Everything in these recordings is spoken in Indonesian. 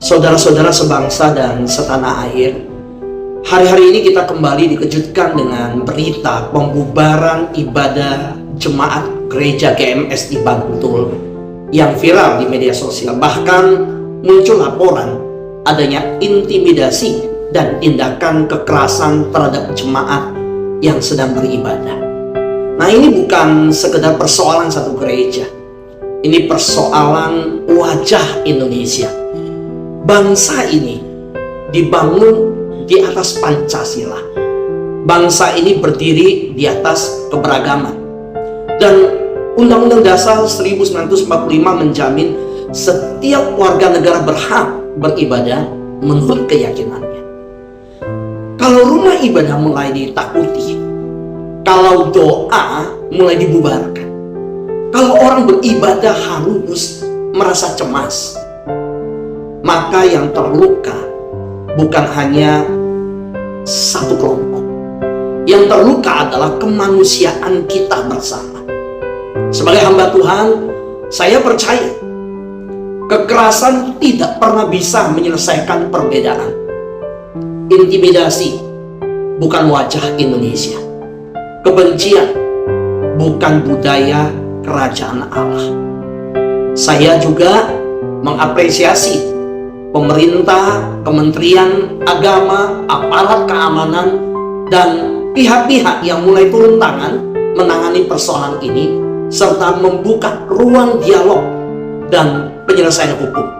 Saudara-saudara sebangsa dan setanah air, hari-hari ini kita kembali dikejutkan dengan berita pembubaran ibadah jemaat gereja GMS di Bantul yang viral di media sosial. Bahkan muncul laporan adanya intimidasi dan tindakan kekerasan terhadap jemaat yang sedang beribadah. Nah, ini bukan sekedar persoalan satu gereja. Ini persoalan wajah Indonesia. Bangsa ini dibangun di atas Pancasila. Bangsa ini berdiri di atas keberagaman. Dan Undang-Undang Dasar 1945 menjamin setiap warga negara berhak beribadah menurut keyakinannya. Kalau rumah ibadah mulai ditakuti, kalau doa mulai dibubarkan, kalau orang beribadah harus merasa cemas, maka yang terluka bukan hanya satu kelompok. Yang terluka adalah kemanusiaan kita bersama. Sebagai hamba Tuhan, saya percaya kekerasan tidak pernah bisa menyelesaikan perbedaan. Intimidasi bukan wajah Indonesia. Kebencian bukan budaya kerajaan Allah. Saya juga mengapresiasi pemerintah, kementerian agama, aparat keamanan, dan pihak-pihak yang mulai turun tangan menangani persoalan ini, serta membuka ruang dialog dan penyelesaian hukum.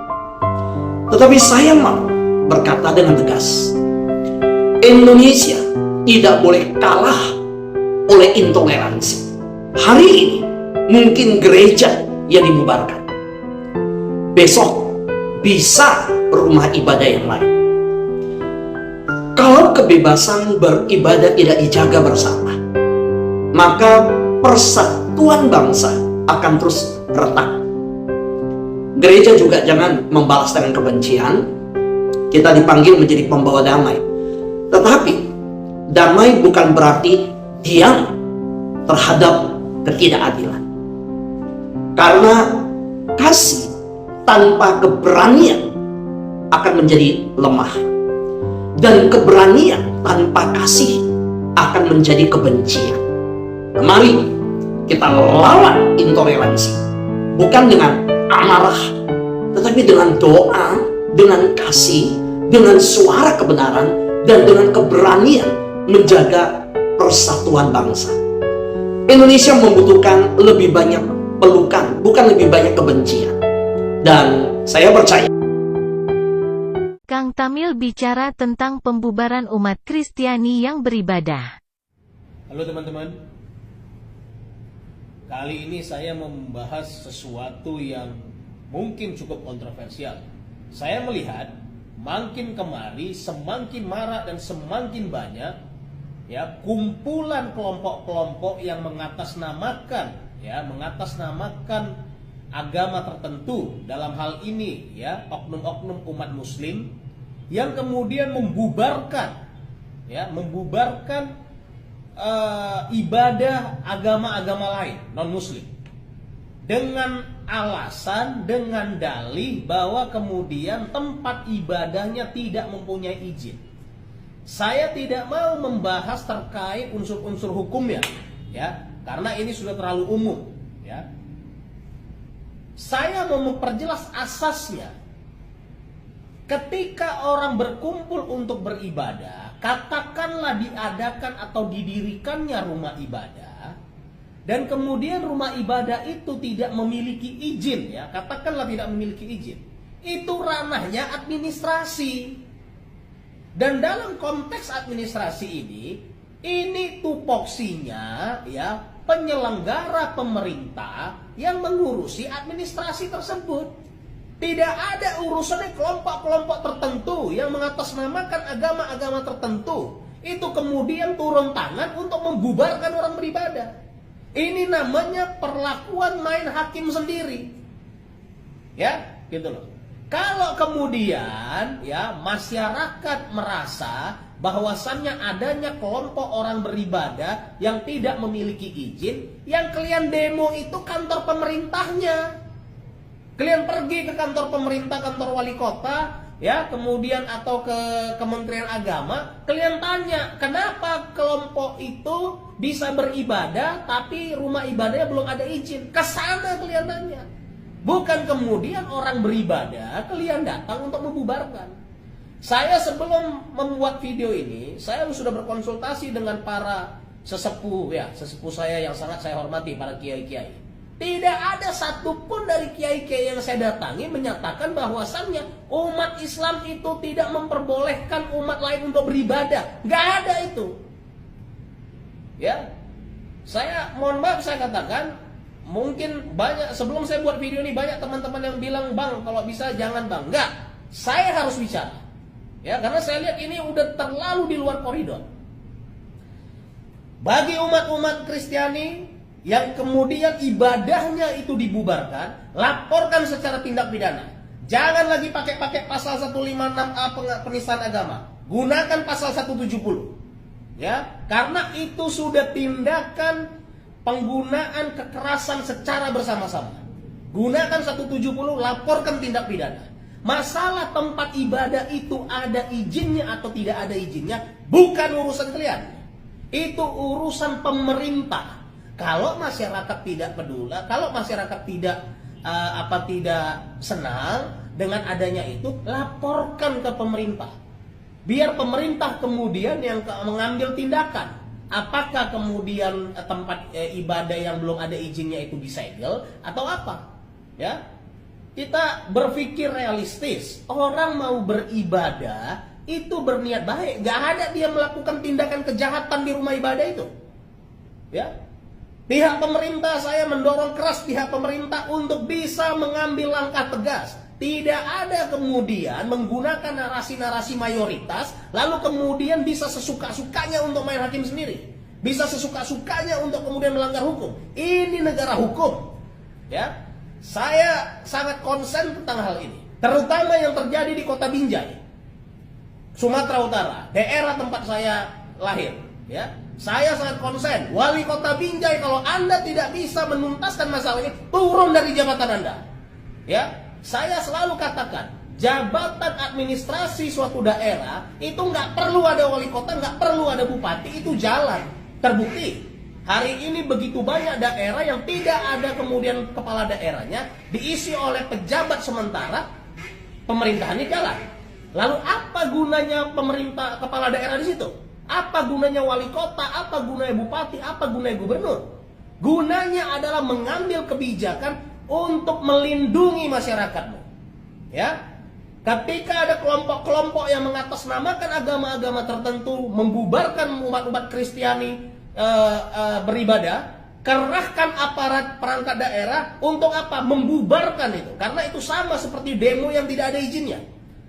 Tetapi saya mau berkata dengan tegas, Indonesia tidak boleh kalah oleh intoleransi. Hari ini mungkin gereja yang dibubarkan, besok bisa rumah ibadah yang lain. Kalau kebebasan beribadah tidak dijaga bersama, maka persatuan bangsa akan terus retak. Gereja juga jangan membalas dengan kebencian. Kita dipanggil menjadi pembawa damai. Tetapi damai bukan berarti diam terhadap ketidakadilan. Karena kasih tanpa keberanian akan menjadi lemah, dan keberanian tanpa kasih akan menjadi kebencian. Nah, mari kita lawan intoleransi, bukan dengan amarah, tetapi dengan doa, dengan kasih, dengan suara kebenaran, dan dengan keberanian menjaga persatuan bangsa. Indonesia membutuhkan lebih banyak pelukan, bukan lebih banyak kebencian. Dan saya percaya Kang Tamil bicara tentang pembubaran umat Kristiani yang beribadah. Halo teman-teman, kali ini saya membahas sesuatu yang mungkin cukup kontroversial. Saya melihat makin kemari semakin marak dan semakin banyak kumpulan kelompok-kelompok yang mengatasnamakan agama tertentu, dalam hal ini oknum-oknum umat muslim yang kemudian membubarkan ibadah agama-agama lain non muslim dengan alasan, dengan dalih bahwa kemudian tempat ibadahnya tidak mempunyai izin. Saya tidak mau membahas terkait unsur-unsur hukumnya, karena ini sudah terlalu umum, Saya mau memperjelas asasnya. Ketika orang berkumpul untuk beribadah, katakanlah diadakan atau didirikannya rumah ibadah, dan kemudian rumah ibadah itu tidak memiliki izin, katakanlah tidak memiliki izin, itu ranahnya administrasi. Dan dalam konteks administrasi ini tupoksinya penyelenggara pemerintah yang mengurusi administrasi tersebut. Tidak ada urusannya kelompok-kelompok tertentu yang mengatasnamakan agama-agama tertentu itu kemudian turun tangan untuk membubarkan orang beribadah. Ini namanya perlakuan main hakim sendiri. Gitu loh. Kalau kemudian masyarakat merasa bahwasannya adanya kelompok orang beribadah yang tidak memiliki izin, yang kalian demo itu kantor pemerintahnya. Kalian pergi ke kantor pemerintah, kantor wali kota, ya, kemudian atau ke Kementerian Agama, kalian tanya, kenapa kelompok itu bisa beribadah tapi rumah ibadahnya belum ada izin? Kesana kalian tanya. Bukan kemudian orang beribadah, kalian datang untuk membubarkan. Saya sebelum membuat video ini, saya sudah berkonsultasi dengan para sesepuh, ya, sesepuh saya yang sangat saya hormati, para kiai-kiai. Tidak ada satupun dari kiai-kiai yang saya datangi menyatakan bahwasannya umat Islam itu tidak memperbolehkan umat lain untuk beribadah. Nggak ada itu. Ya, saya mohon maaf saya katakan, mungkin banyak, sebelum saya buat video ini banyak teman-teman yang bilang, bang kalau bisa jangan bang. Nggak, saya harus bicara. Ya, karena saya lihat ini udah terlalu di luar koridor. Bagi umat-umat Kristiani yang kemudian ibadahnya itu dibubarkan, laporkan secara tindak pidana. Jangan lagi pakai pasal 156A penistaan agama. Gunakan pasal 170. Ya, karena itu sudah tindakan penggunaan kekerasan secara bersama-sama. Gunakan 170, laporkan tindak pidana. Masalah tempat ibadah itu ada izinnya atau tidak ada izinnya bukan urusan kalian. Itu urusan pemerintah. Kalau masyarakat tidak peduli, kalau masyarakat tidak senang dengan adanya itu, laporkan ke pemerintah. Biar pemerintah kemudian yang mengambil tindakan. Apakah kemudian tempat ibadah yang belum ada izinnya itu disegel atau apa? Ya. Kita berpikir realistis. Orang mau beribadah itu berniat baik. Gak ada dia melakukan tindakan kejahatan di rumah ibadah itu. Ya. Pihak pemerintah, saya mendorong keras pihak pemerintah untuk bisa mengambil langkah tegas. Tidak ada kemudian menggunakan narasi-narasi mayoritas, lalu kemudian bisa sesuka-sukanya untuk main hakim sendiri. Bisa sesuka-sukanya untuk kemudian melanggar hukum. Ini negara hukum. Ya. Saya sangat konsen tentang hal ini, terutama yang terjadi di Kota Binjai, Sumatera Utara, daerah tempat saya lahir. Ya, saya sangat konsen. Wali Kota Binjai, kalau Anda tidak bisa menuntaskan masalah ini, turun dari jabatan Anda. Ya, saya selalu katakan, jabatan administrasi suatu daerah itu nggak perlu ada wali kota, nggak perlu ada bupati, itu jalan. Terbukti. Hari ini begitu banyak daerah yang tidak ada kemudian kepala daerahnya, diisi oleh pejabat sementara, pemerintahannya jalan. Lalu apa gunanya pemerintah kepala daerah di situ? Apa gunanya wali kota? Apa gunanya bupati? Apa gunanya gubernur? Gunanya adalah mengambil kebijakan untuk melindungi masyarakatmu. Ya, ketika ada kelompok-kelompok yang mengatasnamakan agama-agama tertentu, membubarkan umat-umat Kristiani beribadah, kerahkan aparat perangkat daerah untuk apa? Membubarkan itu. Karena itu sama seperti demo yang tidak ada izinnya.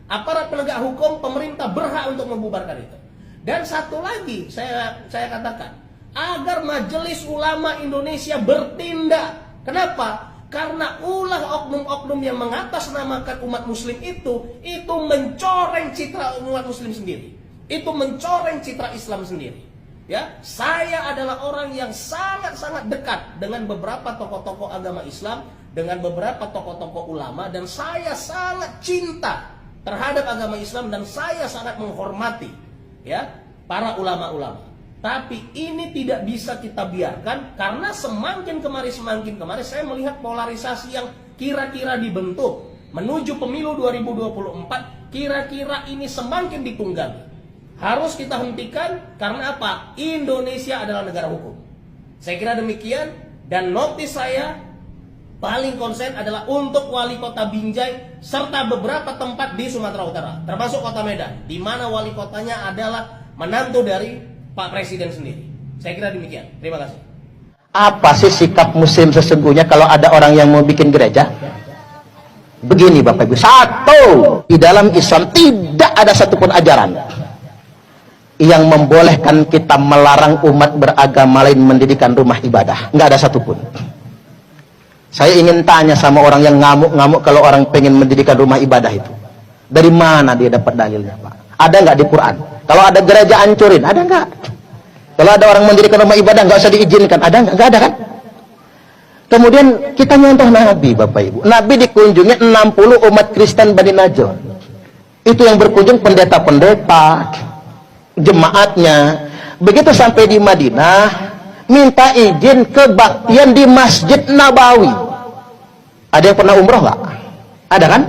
Aparat penegak hukum, pemerintah berhak untuk membubarkan itu. Dan satu lagi saya katakan, agar Majelis Ulama Indonesia bertindak. Kenapa? Karena ulah oknum-oknum yang mengatasnamakan umat muslim itu mencoreng citra umat muslim sendiri. Itu mencoreng citra Islam sendiri. Ya, saya adalah orang yang sangat-sangat dekat dengan beberapa tokoh-tokoh agama Islam, dengan beberapa tokoh-tokoh ulama, dan saya sangat cinta terhadap agama Islam dan saya sangat menghormati ya para ulama-ulama. Tapi ini tidak bisa kita biarkan, karena semakin kemari saya melihat polarisasi yang kira-kira dibentuk menuju pemilu 2024, kira-kira ini semakin ditunggangi. Harus kita hentikan, karena apa? Indonesia adalah negara hukum. Saya kira demikian, dan notis saya paling konsen adalah untuk wali kota Binjai serta beberapa tempat di Sumatera Utara, termasuk kota Medan, di mana wali kotanya adalah menantu dari Pak Presiden sendiri. Saya kira demikian. Terima kasih. Apa sih sikap muslim sesungguhnya kalau ada orang yang mau bikin gereja? Begini Bapak Ibu, satu, di dalam Islam tidak ada satupun ajaran yang membolehkan kita melarang umat beragama lain mendirikan rumah ibadah. Nggak ada satupun. Saya ingin tanya sama orang yang ngamuk-ngamuk kalau orang pengen mendirikan rumah ibadah itu. Dari mana dia dapat dalilnya, Pak? Ada nggak di Quran? Kalau ada gereja hancurin, ada nggak? Kalau ada orang mendirikan rumah ibadah nggak usah diizinkan, ada nggak? Nggak ada kan? Kemudian kita nyontoh Nabi, Bapak Ibu. Nabi dikunjungi 60 umat Kristen Bani Najjar. Itu yang berkunjung pendeta-pendeta, jemaatnya. Begitu sampai di Madinah, minta izin kebaktian di Masjid Nabawi. Ada yang pernah umroh nggak? Ada kan?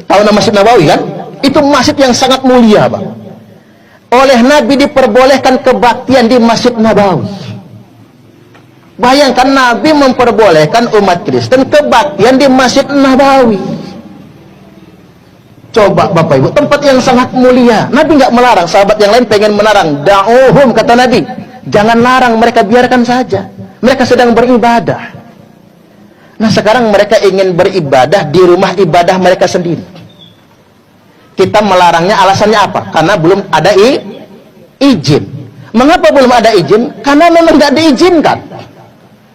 Tahu nama Masjid Nabawi kan? Itu masjid yang sangat mulia, Bang. Oleh Nabi diperbolehkan kebaktian di Masjid Nabawi. Bayangkan Nabi memperbolehkan umat Kristen kebaktian di Masjid Nabawi. Coba Bapak Ibu, tempat yang sangat mulia. Nabi nggak melarang, sahabat yang lain pengen melarang. Da'uhum, kata Nabi. Jangan larang, mereka biarkan saja. Mereka sedang beribadah. Nah sekarang mereka ingin beribadah di rumah ibadah mereka sendiri. Kita melarangnya alasannya apa? Karena belum ada izin. Mengapa belum ada izin? Karena memang tidak diizinkan.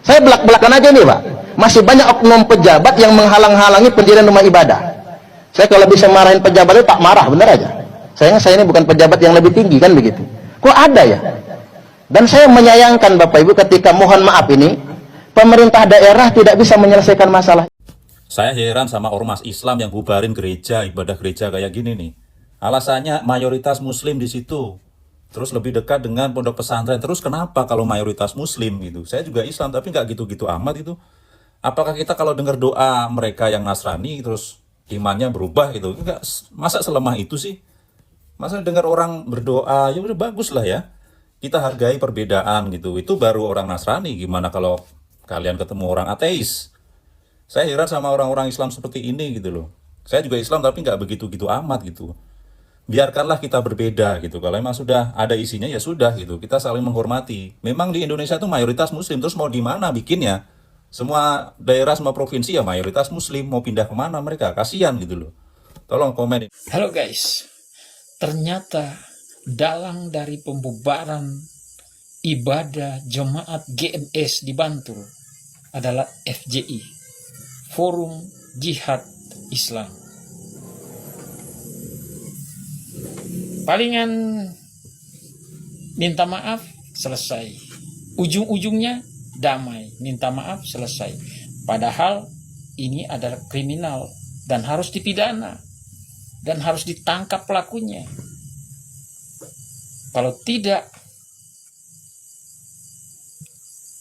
Saya belak-belakan aja nih Pak. Masih banyak oknum pejabat yang menghalang-halangi pendirian rumah ibadah. Saya kalau bisa marahin pejabat itu tak marah, bener aja. Sayangnya saya ini bukan pejabat yang lebih tinggi kan begitu. Kok ada ya? Dan saya menyayangkan Bapak Ibu ketika mohon maaf ini, pemerintah daerah tidak bisa menyelesaikan masalah. Saya heran sama ormas Islam yang bubarin gereja, ibadah gereja kayak gini nih. Alasannya mayoritas Muslim di situ. Terus lebih dekat dengan pondok pesantren. Terus kenapa kalau mayoritas Muslim gitu? Saya juga Islam tapi nggak gitu-gitu amat itu. Apakah kita kalau dengar doa mereka yang Nasrani terus imannya berubah gitu? Enggak, masa selemah itu sih? Masa dengar orang berdoa ya udah bagus lah ya. Kita hargai perbedaan gitu. Itu baru orang Nasrani. Gimana kalau kalian ketemu orang ateis? Saya heran sama orang-orang Islam seperti ini gitu loh. Saya juga Islam tapi nggak begitu-gitu amat gitu. Biarkanlah kita berbeda gitu. Kalau memang sudah ada isinya ya sudah gitu. Kita saling menghormati. Memang di Indonesia itu mayoritas Muslim. Terus mau di mana bikinnya? Semua daerah, semua provinsi ya mayoritas Muslim. Mau pindah kemana mereka? Kasihan gitu loh. Tolong komen. Halo guys, ternyata dalang dari pembubaran ibadah jemaat GMS di Bantul adalah FJI, Forum Jihad Islam. Palingan minta maaf, selesai. Ujung-ujungnya damai, minta maaf, selesai. Padahal ini adalah kriminal dan harus dipidana dan harus ditangkap pelakunya. Kalau tidak,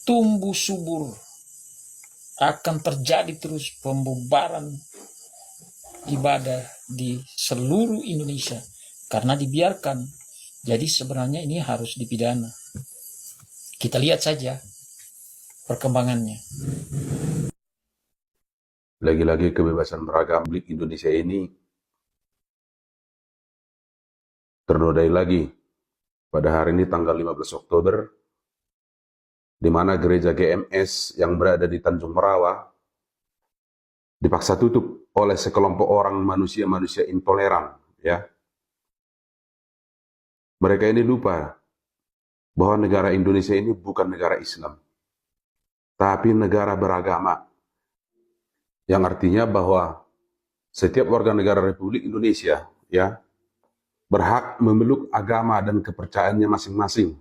tumbuh subur, akan terjadi terus pembubaran ibadah di seluruh Indonesia karena dibiarkan. Jadi sebenarnya ini harus dipidana. Kita lihat saja perkembangannya. Lagi-lagi kebebasan beragama di Indonesia ini ternodai lagi pada hari ini tanggal 15 Oktober, di mana gereja GMS yang berada di Tanjung Merawa dipaksa tutup oleh sekelompok orang manusia-manusia intoleran, ya. Mereka ini lupa bahwa negara Indonesia ini bukan negara Islam, tapi negara beragama. Yang artinya bahwa setiap warga negara Republik Indonesia, ya, berhak memeluk agama dan kepercayaannya masing-masing.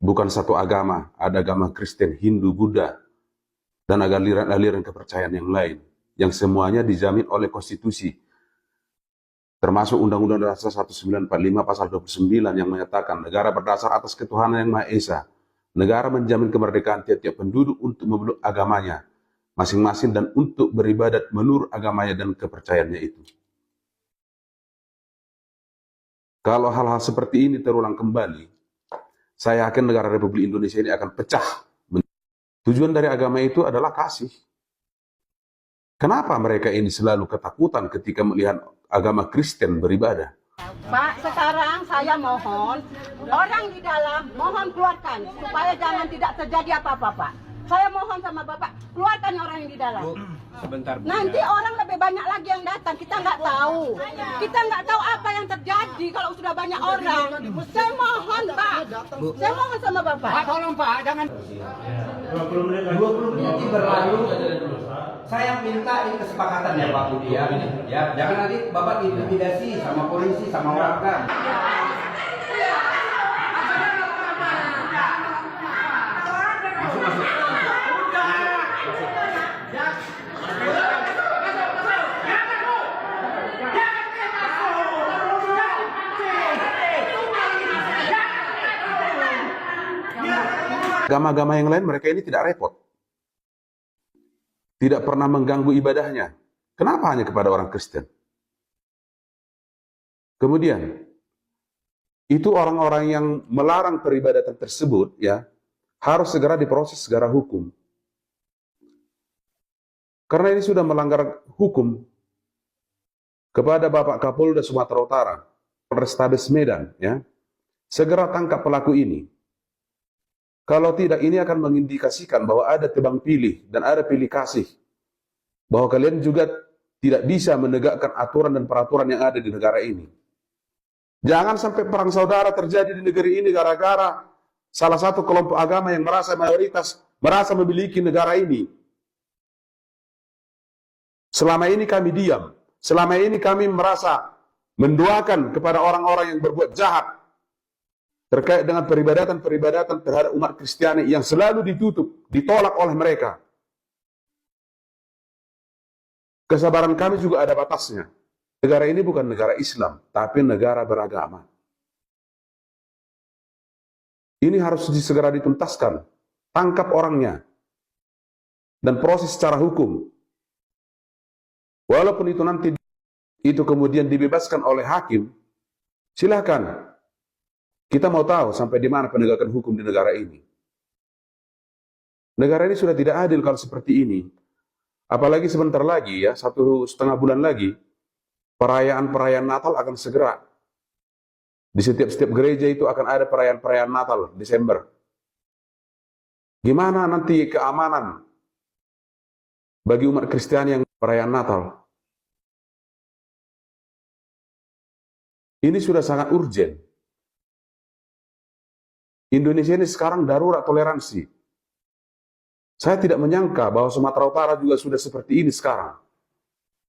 Bukan satu agama, ada agama Kristen, Hindu, Buddha, dan aliran-aliran kepercayaan yang lain, yang semuanya dijamin oleh konstitusi, termasuk Undang-Undang Dasar 1945 pasal 29 yang menyatakan negara berdasar atas ketuhanan yang Maha Esa. Negara menjamin kemerdekaan tiap-tiap penduduk untuk memeluk agamanya masing-masing dan untuk beribadat menurut agamanya dan kepercayaannya itu. Kalau hal-hal seperti ini terulang kembali, saya yakin negara Republik Indonesia ini akan pecah. Tujuan dari agama itu adalah kasih. Kenapa mereka ini selalu ketakutan ketika melihat agama Kristen beribadah? Pak, sekarang saya mohon, orang di dalam mohon keluarkan, supaya jangan tidak terjadi apa-apa, Pak. Saya mohon sama Bapak, keluarkan orang yang di dalam. Bu, sebentar. Bu, Nanti ya. orang lebih banyak lagi yang datang, kita nggak tahu. Kita nggak tahu apa yang terjadi kalau sudah banyak orang. Saya mohon, Pak. Saya mohon sama Bapak. Pak, tolong Pak, jangan 20 menit berlalu. Saya minta ini kesepakatan ya Pak Budi ya. Ya, jangan nanti Bapak intimidasi sama polisi sama warga. Masuk. Agama-agama yang lain mereka ini tidak repot. Tidak pernah mengganggu ibadahnya. Kenapa hanya kepada orang Kristen? Kemudian, itu orang-orang yang melarang peribadatan tersebut ya harus segera diproses secara hukum. Karena ini sudah melanggar hukum. Kepada Bapak Kapolda Sumatera Utara, Polrestabes Medan, ya, segera tangkap pelaku ini. Kalau tidak, ini akan mengindikasikan bahwa ada tebang pilih dan ada pilih kasih. Bahwa kalian juga tidak bisa menegakkan aturan dan peraturan yang ada di negara ini. Jangan sampai perang saudara terjadi di negeri ini gara-gara salah satu kelompok agama yang merasa mayoritas, merasa memiliki negara ini. Selama ini kami diam. Selama ini kami merasa mendoakan kepada orang-orang yang berbuat jahat terkait dengan peribadatan-peribadatan terhadap umat Kristiani yang selalu ditutup, ditolak oleh mereka. Kesabaran kami juga ada batasnya. Negara ini bukan negara Islam, tapi negara beragama. Ini harus segera dituntaskan. Tangkap orangnya. Dan proses secara hukum. Walaupun itu nanti itu kemudian dibebaskan oleh hakim, silakan. Kita mau tahu sampai di mana penegakan hukum di negara ini. Negara ini sudah tidak adil kalau seperti ini. Apalagi sebentar lagi ya, 1,5 bulan lagi, perayaan-perayaan Natal akan segera. Di setiap gereja itu akan ada perayaan-perayaan Natal, Desember. Gimana nanti keamanan bagi umat Kristiani yang perayaan Natal? Ini sudah sangat urgent. Indonesia ini sekarang darurat toleransi. Saya tidak menyangka bahwa Sumatera Utara juga sudah seperti ini sekarang.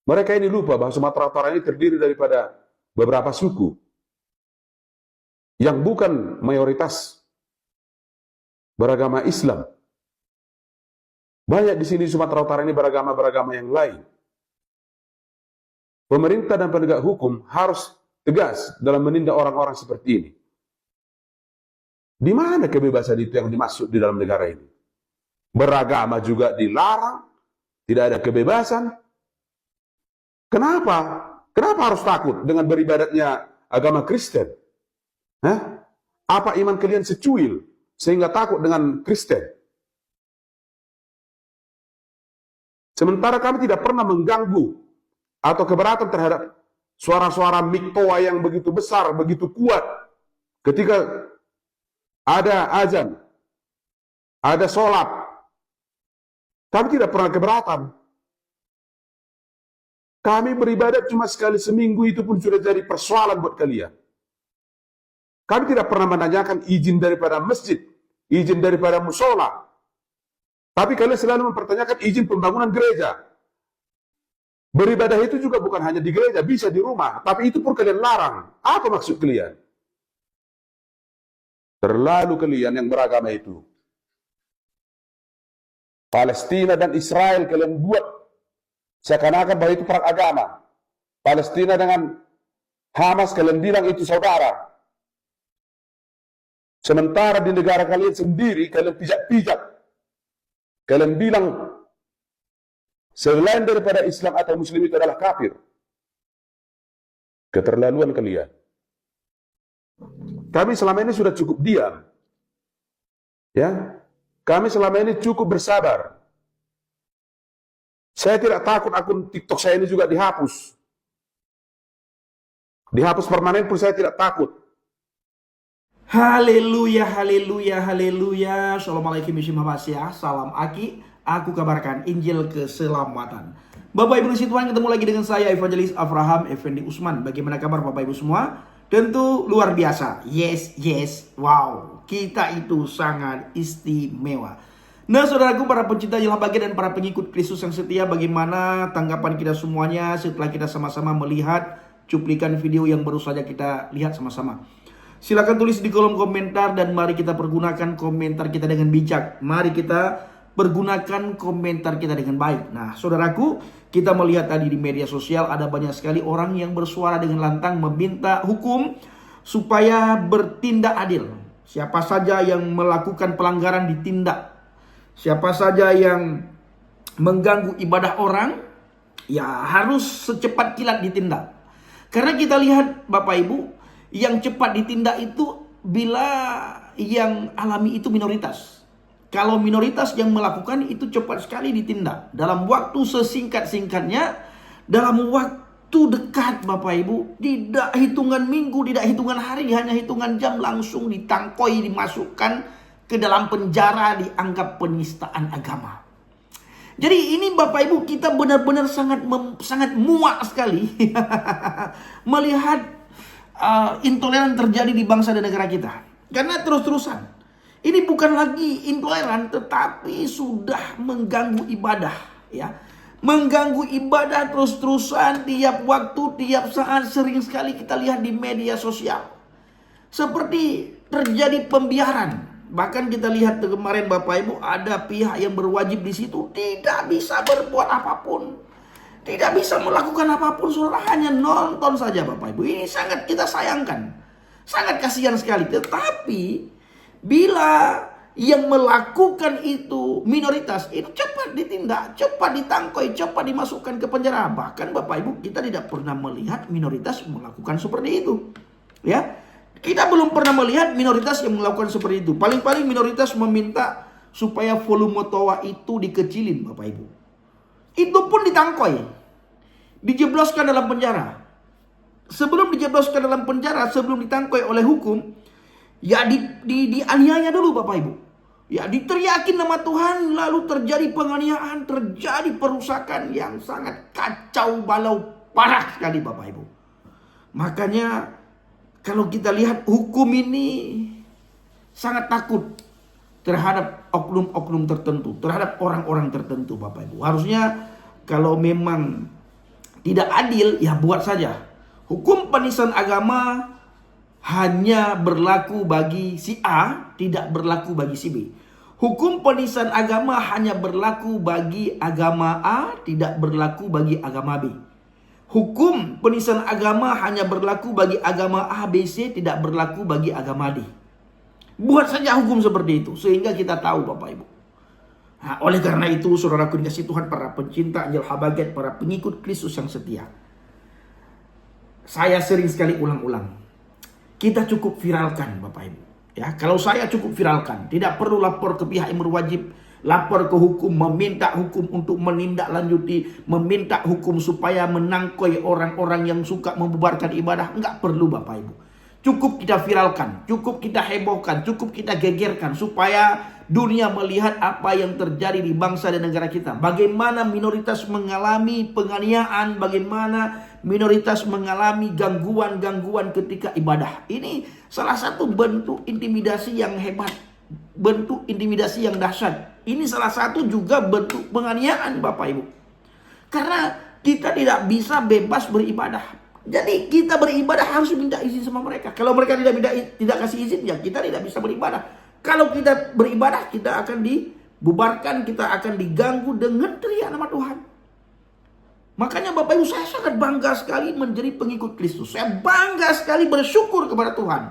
Mereka ini lupa bahwa Sumatera Utara ini terdiri daripada beberapa suku yang bukan mayoritas beragama Islam. Banyak di sini Sumatera Utara ini beragama-beragama yang lain. Pemerintah dan penegak hukum harus tegas dalam menindak orang-orang seperti ini. Di mana kebebasan itu yang dimaksud di dalam negara ini? Beragama juga dilarang, tidak ada kebebasan. Kenapa? Kenapa harus takut dengan beribadatnya agama Kristen? Hah? Apa iman kalian secuil sehingga takut dengan Kristen? Sementara kami tidak pernah mengganggu atau keberatan terhadap suara-suara miktoa yang begitu besar, begitu kuat. Ketika ada azan, ada sholat, kami tidak pernah keberatan. Kami beribadat cuma sekali seminggu, itu pun sudah jadi persoalan buat kalian. Kami tidak pernah menanyakan izin daripada masjid, izin daripada musola. Tapi kalian selalu mempertanyakan izin pembangunan gereja. Beribadah itu juga bukan hanya di gereja, bisa di rumah. Tapi itu pun kalian larang. Apa maksud kalian? Terlalu kalian yang beragama itu. Palestina dan Israel kalian buat seakan-akan bahwa itu perang agama. Palestina dengan Hamas kalian bilang itu saudara. Sementara di negara kalian sendiri kalian pijak-pijak. Kalian bilang selain daripada Islam atau Muslim itu adalah kafir. Keterlaluan kalian. Kami selama ini sudah cukup diam. Ya, kami selama ini cukup bersabar. Saya tidak takut akun TikTok saya ini juga dihapus. Dihapus permanen pun saya tidak takut. Haleluya, haleluya, haleluya. Assalamualaikum warahmatullahi wabarakatuh. Salam Aki. Aku kabarkan Injil keselamatan. Bapak Ibu Tuhan, ketemu lagi dengan saya Evangelis Abraham Effendi Usman. Bagaimana kabar Bapak Ibu semua? Tentu luar biasa. Yes, yes. Wow. Kita itu sangat istimewa. Nah, saudaraku, para pencinta Jelah Bagi dan para pengikut Kristus yang setia, bagaimana tanggapan kita semuanya setelah kita sama-sama melihat cuplikan video yang baru saja kita lihat sama-sama? Silakan tulis di kolom komentar dan mari kita pergunakan komentar kita dengan bijak. Mari kita pergunakan komentar kita dengan baik. Nah, saudaraku, kita melihat tadi di media sosial ada banyak sekali orang yang bersuara dengan lantang meminta hukum supaya bertindak adil. Siapa saja yang melakukan pelanggaran ditindak. Siapa saja yang mengganggu ibadah orang, ya harus secepat kilat ditindak. Karena kita lihat Bapak Ibu, yang cepat ditindak itu bila yang alami itu minoritas. Kalau minoritas yang melakukan itu cepat sekali ditindak. Dalam waktu sesingkat-singkatnya, dalam waktu dekat Bapak Ibu, tidak hitungan minggu, tidak hitungan hari, hanya hitungan jam langsung ditangkoi, dimasukkan ke dalam penjara, dianggap penistaan agama. Jadi ini Bapak Ibu, kita benar-benar sangat muak sekali melihat intoleran terjadi di bangsa dan negara kita. Karena terus-terusan ini bukan lagi intoleran, tetapi sudah mengganggu ibadah, ya. Mengganggu ibadah terus-terusan, tiap waktu, tiap saat, sering sekali kita lihat di media sosial. Seperti terjadi pembiaran. Bahkan kita lihat kemarin Bapak Ibu, ada pihak yang berwajib di situ tidak bisa berbuat apapun. Tidak bisa melakukan apapun, saudara, hanya nonton saja Bapak Ibu. Ini sangat kita sayangkan. Sangat kasihan sekali. Tetapi bila yang melakukan itu minoritas, itu cepat ditindak, cepat ditangkoi, cepat dimasukkan ke penjara. Bahkan Bapak Ibu, kita tidak pernah melihat minoritas melakukan seperti itu. Ya, kita belum pernah melihat minoritas yang melakukan seperti itu. Paling-paling minoritas meminta supaya volume toa itu dikecilin Bapak Ibu. Itu pun ditangkoi, dijebloskan dalam penjara. Sebelum dijebloskan dalam penjara, sebelum ditangkoi oleh hukum, ya dianiaya dulu Bapak Ibu. Ya diteriakin nama Tuhan, lalu terjadi penganiayaan, terjadi perusakan yang sangat kacau balau, parah sekali Bapak Ibu. Makanya kalau kita lihat hukum ini sangat takut terhadap oknum-oknum tertentu, terhadap orang-orang tertentu Bapak Ibu. Harusnya kalau memang tidak adil, ya buat saja. Hukum penistaan agama hanya berlaku bagi si A, tidak berlaku bagi si B. Hukum penistaan agama hanya berlaku bagi agama A, tidak berlaku bagi agama B. Hukum penistaan agama hanya berlaku bagi agama A, B, C, tidak berlaku bagi agama D. Buat saja hukum seperti itu, sehingga kita tahu Bapak Ibu. Nah, oleh karena itu, saudaraku dikasih Tuhan, para pencinta Anjel Habagat, para pengikut Kristus yang setia, saya sering sekali ulang-ulang, kita cukup viralkan Bapak Ibu. Ya, kalau saya cukup viralkan, tidak perlu lapor ke pihak yang berwajib, lapor ke hukum, meminta hukum untuk menindaklanjuti, meminta hukum supaya menangkoi orang-orang yang suka membubarkan ibadah. Enggak perlu Bapak Ibu. Cukup kita viralkan, cukup kita hebohkan, cukup kita gegerkan supaya dunia melihat apa yang terjadi di bangsa dan negara kita. Bagaimana minoritas mengalami penganiayaan, bagaimana minoritas mengalami gangguan-gangguan ketika ibadah. Ini salah satu bentuk intimidasi yang hebat, bentuk intimidasi yang dahsyat. Ini salah satu juga bentuk penganiayaan Bapak Ibu. Karena kita tidak bisa bebas beribadah. Jadi kita beribadah harus minta izin sama mereka. Kalau mereka tidak kasih izin, ya kita tidak bisa beribadah. Kalau kita beribadah, kita akan dibubarkan, kita akan diganggu dengan teriak nama Tuhan. Makanya Bapak Ibu, saya sangat bangga sekali menjadi pengikut Kristus. Saya bangga sekali bersyukur kepada Tuhan.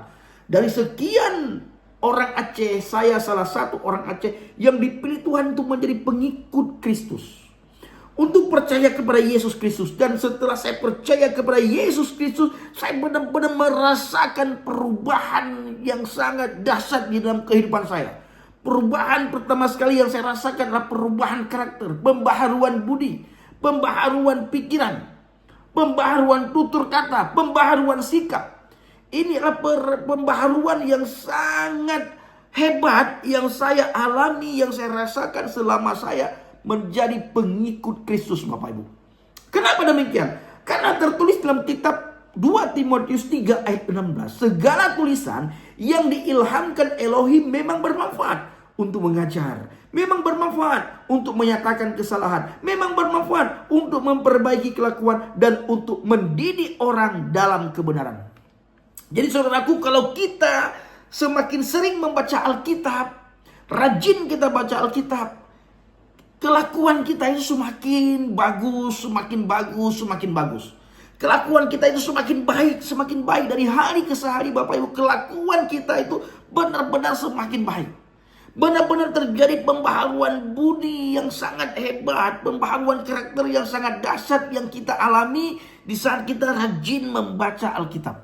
Dari sekian orang Aceh, saya salah satu orang Aceh yang dipilih Tuhan untuk menjadi pengikut Kristus. Untuk percaya kepada Yesus Kristus. Dan setelah saya percaya kepada Yesus Kristus, saya benar-benar merasakan perubahan yang sangat dahsyat di dalam kehidupan saya. Perubahan pertama sekali yang saya rasakan adalah perubahan karakter, pembaharuan budi, pembaharuan pikiran, pembaharuan tutur kata, pembaharuan sikap. Ini adalah pembaharuan yang sangat hebat yang saya alami, yang saya rasakan selama saya menjadi pengikut Kristus Bapak Ibu. Kenapa demikian? Karena tertulis dalam kitab 2 Timotius 3 ayat 16. Segala tulisan yang diilhamkan Elohim memang bermanfaat untuk mengajar, memang bermanfaat untuk menyatakan kesalahan, memang bermanfaat untuk memperbaiki kelakuan dan untuk mendidik orang dalam kebenaran. Jadi saudaraku, kalau kita semakin sering membaca Alkitab, rajin kita baca Alkitab, kelakuan kita itu semakin bagus, semakin bagus, semakin bagus. Kelakuan kita itu semakin baik dari hari ke hari Bapak Ibu. Kelakuan kita itu benar-benar semakin baik. Benar-benar terjadi pembaharuan budi yang sangat hebat, pembaharuan karakter yang sangat dahsyat yang kita alami di saat kita rajin membaca Alkitab.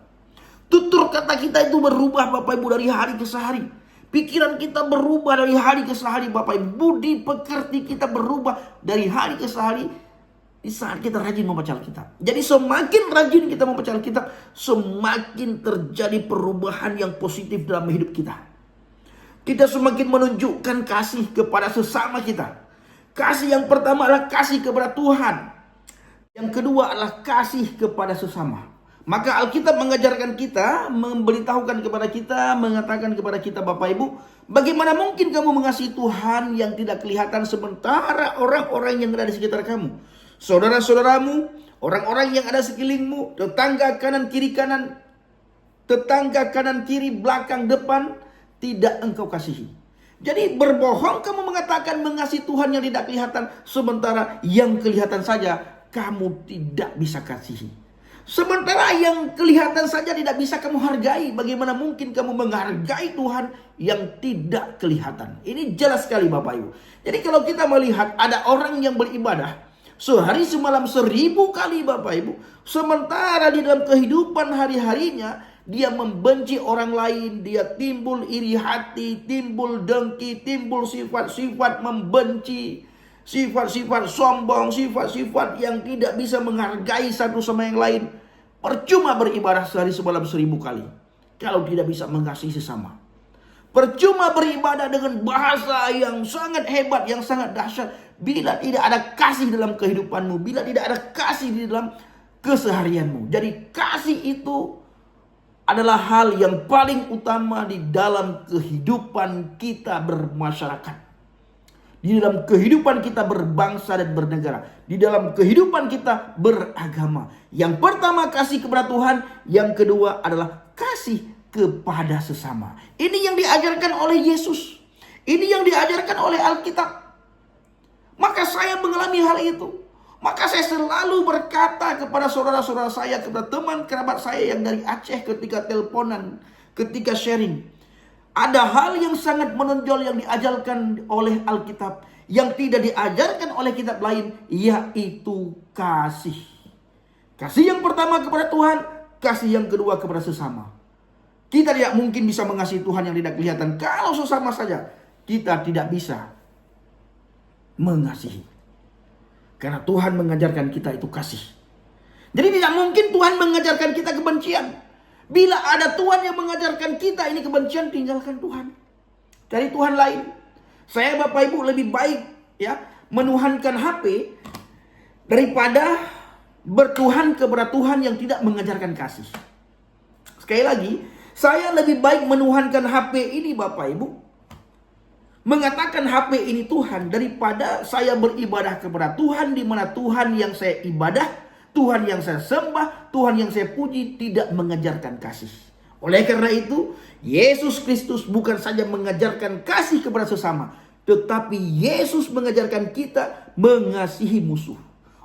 Tutur kata kita itu berubah Bapak Ibu dari hari ke hari. Pikiran kita berubah dari hari ke hari Bapak Ibu. Budi pekerti kita berubah dari hari ke hari di saat kita rajin membaca Alkitab. Jadi semakin rajin kita membaca Alkitab, semakin terjadi perubahan yang positif dalam hidup kita. Kita semakin menunjukkan kasih kepada sesama kita. Kasih yang pertama adalah kasih kepada Tuhan. Yang kedua adalah kasih kepada sesama. Maka Alkitab mengajarkan kita, memberitahukan kepada kita, mengatakan kepada kita Bapak Ibu, bagaimana mungkin kamu mengasihi Tuhan yang tidak kelihatan sementara orang-orang yang ada di sekitar kamu, saudara-saudaramu, orang-orang yang ada sekelilingmu, tetangga kanan kiri, belakang, depan, tidak engkau kasihi. Jadi berbohong kamu mengatakan mengasihi Tuhan yang tidak kelihatan, sementara yang kelihatan saja kamu tidak bisa kasihi. Sementara yang kelihatan saja tidak bisa kamu hargai, bagaimana mungkin kamu menghargai Tuhan yang tidak kelihatan? Ini jelas sekali Bapak Ibu. Jadi kalau kita melihat ada orang yang beribadah sehari semalam 1000 kali Bapak Ibu, sementara di dalam kehidupan hari-harinya dia membenci orang lain, dia timbul iri hati, timbul dengki, timbul sifat-sifat membenci, sifat-sifat sombong, sifat-sifat yang tidak bisa menghargai satu sama yang lain. Percuma beribadah sehari semalam 1000 kali kalau tidak bisa mengasihi sesama. Percuma beribadah dengan bahasa yang sangat hebat, yang sangat dahsyat, bila tidak ada kasih dalam kehidupanmu, bila tidak ada kasih di dalam keseharianmu. Jadi kasih itu adalah hal yang paling utama di dalam kehidupan kita bermasyarakat. Di dalam kehidupan kita berbangsa dan bernegara. Di dalam kehidupan kita beragama. Yang pertama kasih kepada Tuhan. Yang kedua adalah kasih kepada sesama. Ini yang diajarkan oleh Yesus. Ini yang diajarkan oleh Alkitab. Maka saya mengalami hal itu. Maka saya selalu berkata kepada saudara-saudara saya, kepada teman kerabat saya yang dari Aceh ketika teleponan, ketika sharing. Ada hal yang sangat menonjol yang diajarkan oleh Alkitab, yang tidak diajarkan oleh kitab lain, yaitu kasih. Kasih yang pertama kepada Tuhan, kasih yang kedua kepada sesama. Kita tidak mungkin bisa mengasihi Tuhan yang tidak kelihatan kalau sesama saja kita tidak bisa mengasihi. Karena Tuhan mengajarkan kita itu kasih. Jadi tidak mungkin Tuhan mengajarkan kita kebencian. Bila ada Tuhan yang mengajarkan kita ini kebencian, tinggalkan Tuhan. Cari Tuhan lain. Saya Bapak Ibu lebih baik ya menuhankan HP daripada bertuhan kepada Tuhan yang tidak mengajarkan kasih. Sekali lagi, saya lebih baik menuhankan HP ini Bapak Ibu, mengatakan HP ini Tuhan, daripada saya beribadah kepada Tuhan di mana Tuhan yang saya ibadah, Tuhan yang saya sembah, Tuhan yang saya puji tidak mengajarkan kasih. Oleh karena itu, Yesus Kristus bukan saja mengajarkan kasih kepada sesama, tetapi Yesus mengajarkan kita mengasihi musuh.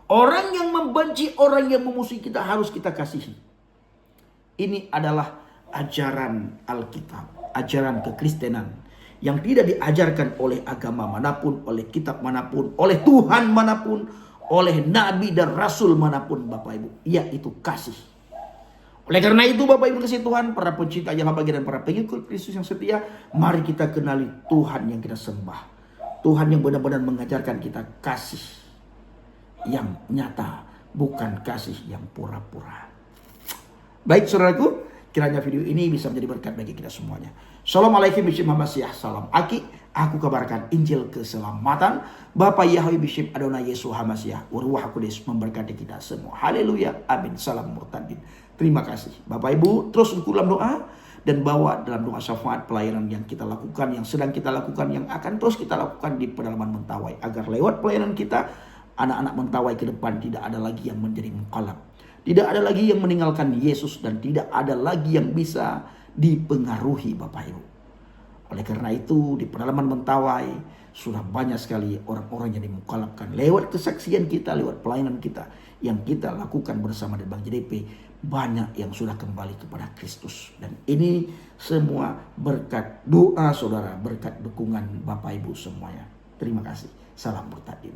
Orang yang membenci, orang yang memusuhi kita harus kita kasihi. Ini adalah ajaran Alkitab, ajaran kekristenan yang tidak diajarkan oleh agama manapun, oleh kitab manapun, oleh Tuhan manapun, oleh nabi dan rasul manapun Bapak Ibu, yaitu kasih. Oleh karena itu Bapak Ibu kasih Tuhan, para pencinta Yahweh dan para pengikut Kristus yang setia, mari kita kenali Tuhan yang kita sembah. Tuhan yang benar-benar mengajarkan kita kasih yang nyata, bukan kasih yang pura-pura. Baik saudaraku, kiranya video ini bisa menjadi berkat bagi kita semuanya. Assalamualaikum warahmatullahi wabarakatuh. Salam Aki. Aku kabarkan Injil keselamatan. Bapak Yahweh Bishop Adonai Yesus Hamasiah, Ruach Kudus memberkati kita semua. Haleluya. Amin. Salam murtadin. Terima kasih. Bapak Ibu terus ikut dalam doa dan bawa dalam doa syafaat pelayanan yang kita lakukan, yang sedang kita lakukan, yang akan terus kita lakukan di pedalaman Mentawai, agar lewat pelayanan kita anak-anak Mentawai ke depan tidak ada lagi yang menjadi mukallaf. Tidak ada lagi yang meninggalkan Yesus dan tidak ada lagi yang bisa dipengaruhi Bapak Ibu. Oleh karena itu di pedalaman Mentawai sudah banyak sekali orang-orang yang dimukallafkan lewat kesaksian kita, lewat pelayanan kita, yang kita lakukan bersama dengan Bang JDP, banyak yang sudah kembali kepada Kristus. Dan ini semua berkat doa saudara, berkat dukungan Bapak Ibu semuanya. Terima kasih. Salam Murtadin.